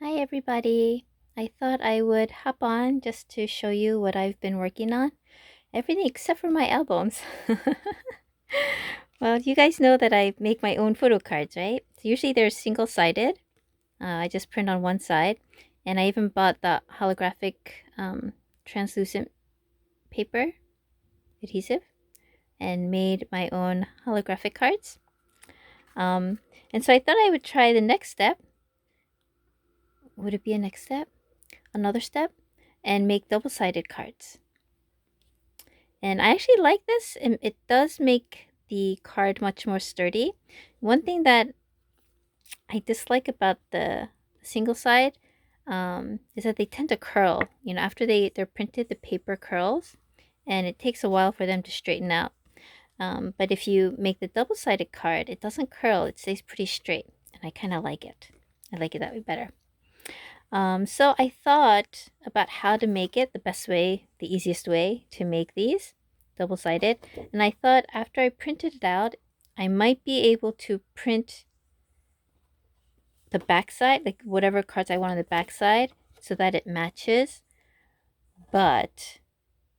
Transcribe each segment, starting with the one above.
Hi everybody! I thought I would hop on just to show you what I've been working on. Everything except for my albums. Well, you guys know that I make my own photo cards, right? So usually they're single-sided. I just print on one side. And I even bought the holographic translucent paper adhesive and made my own holographic cards. Um, and so I thought I would try the next step. Would it be a next step? Another step? And make double-sided cards. And I actually like this, and it does make the card much more sturdy. One thing that I dislike about the single side is that they tend to curl. You know, after they're printed, the paper curls, and it takes a while for them to straighten out. But if you make the double-sided card, it doesn't curl. It stays pretty straight, and I kind of like it. I like it that way better. So I thought about how to make it the best way, the easiest way to make these double-sided. And I thought after I printed it out, I might be able to print the backside, like whatever cards I want on the backside, so that it matches. But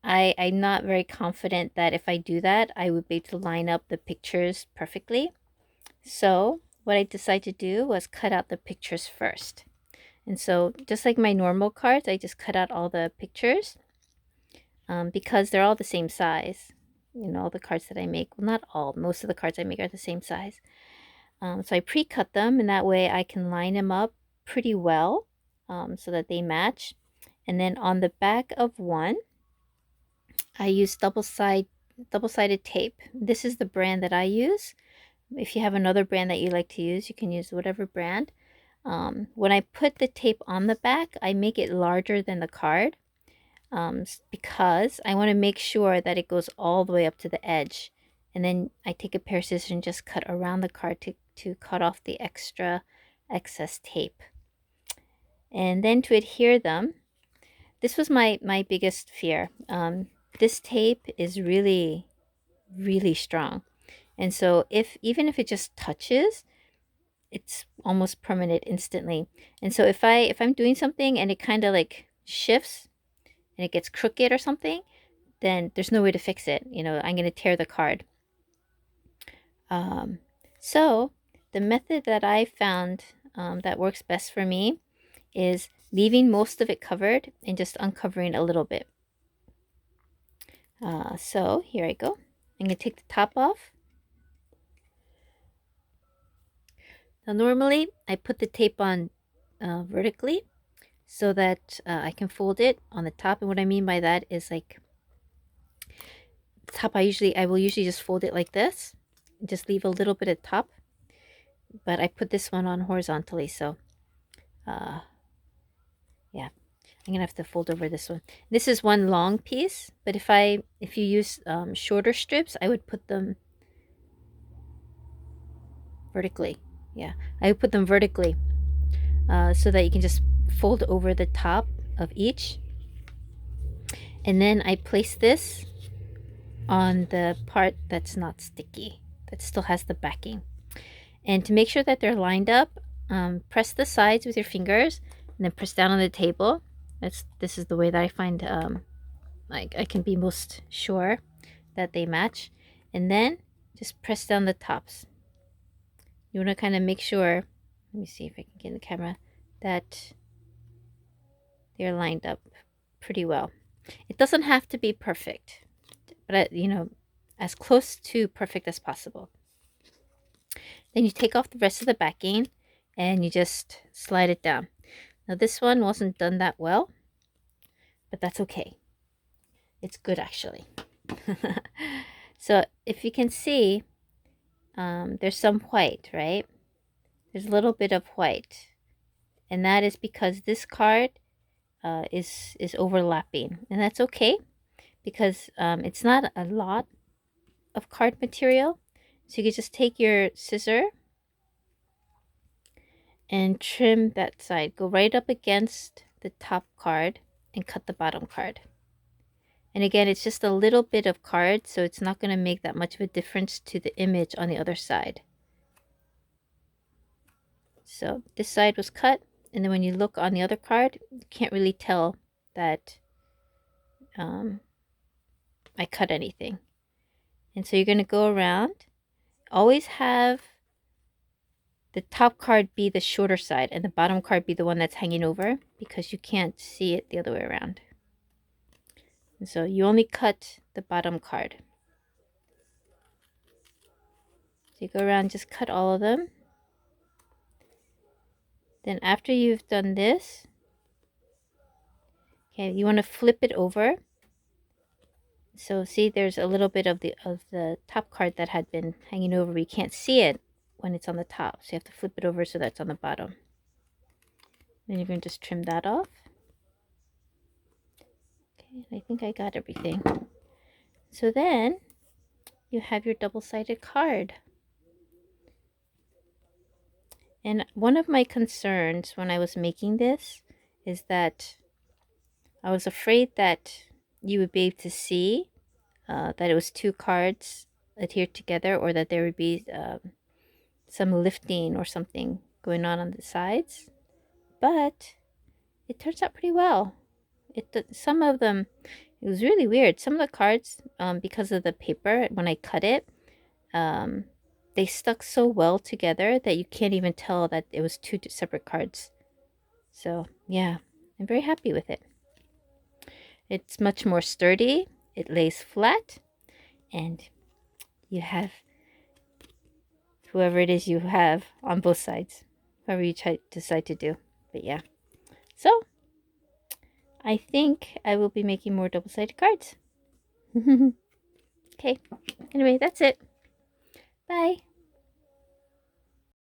I'm not very confident that if I do that, I would be able to line up the pictures perfectly. So what I decided to do was cut out the pictures first. And so just like my normal cards, I just cut out all the pictures because they're all the same size. You know, all the cards that I make, well, not all, most of the cards I make are the same size. So I pre-cut them, and that way I can line them up pretty well so that they match. And then on the back of one, I use double-sided tape. This is the brand that I use. If you have another brand that you like to use, you can use whatever brand. When I put the tape on the back, I make it larger than the card because I want to make sure that it goes all the way up to the edge. And then I take a pair of scissors and just cut around the card to cut off the excess tape. And then to adhere them, this was my biggest fear. This tape is really, really strong. And so even if it just touches, it's almost permanent instantly. And so if I'm doing something and it kind of like shifts and it gets crooked or something, then there's no way to fix it. You know, I'm going to tear the card. So the method that I found that works best for me is leaving most of it covered and just uncovering a little bit. So here I go. I'm going to take the top off. Now normally I put the tape on vertically so that I can fold it on the top. And what I mean by that is like the top, I will usually just fold it like this, just leave a little bit at top. But I put this one on horizontally, so yeah, I'm gonna have to fold over this one. This is one long piece, but if you use shorter strips, I would put them vertically. Yeah, I would put them vertically so that you can just fold over the top of each. And then I place this on the part that's not sticky, that still has the backing. And to make sure that they're lined up, press the sides with your fingers and then press down on the table. This is the way that I find I can be most sure that they match. And then just press down the tops. You want to kind of make sure, let me see if I can get in the camera, that they're lined up pretty well. It doesn't have to be perfect, but you know, as close to perfect as possible. Then you take off the rest of the backing and you just slide it down. Now this one wasn't done that well, but that's okay. It's good actually. So if you can see, there's some white, right? There's a little bit of white. And that is because this card is overlapping. And that's okay because it's not a lot of card material. So you can just take your scissor and trim that side. Go right up against the top card and cut the bottom card. And again, it's just a little bit of card, so it's not going to make that much of a difference to the image on the other side. So this side was cut, and then when you look on the other card, you can't really tell that I cut anything. And so you're going to go around. Always have the top card be the shorter side and the bottom card be the one that's hanging over, because you can't see it the other way around. And so you only cut the bottom card. So you go around, just cut all of them. Then after you've done this, okay, you want to flip it over. So see, there's a little bit of the top card that had been hanging over. You can't see it when it's on the top, so you have to flip it over so that's on the bottom. Then you're going to just trim that off. Okay, I think I got everything. So then you have your double-sided card. And one of my concerns when I was making this is that I was afraid that you would be able to see that it was two cards adhered together, or that there would be some lifting or something going on the sides. But it turns out pretty well. Some of them, it was really weird. Some of the cards, because of the paper, when I cut it, they stuck so well together that you can't even tell that it was two separate cards. So yeah, I'm very happy with it. It's much more sturdy. It lays flat, and you have whoever it is you have on both sides, whatever you decide to do. But yeah, so I think I will be making more double-sided cards. Okay, anyway, that's it. Bye.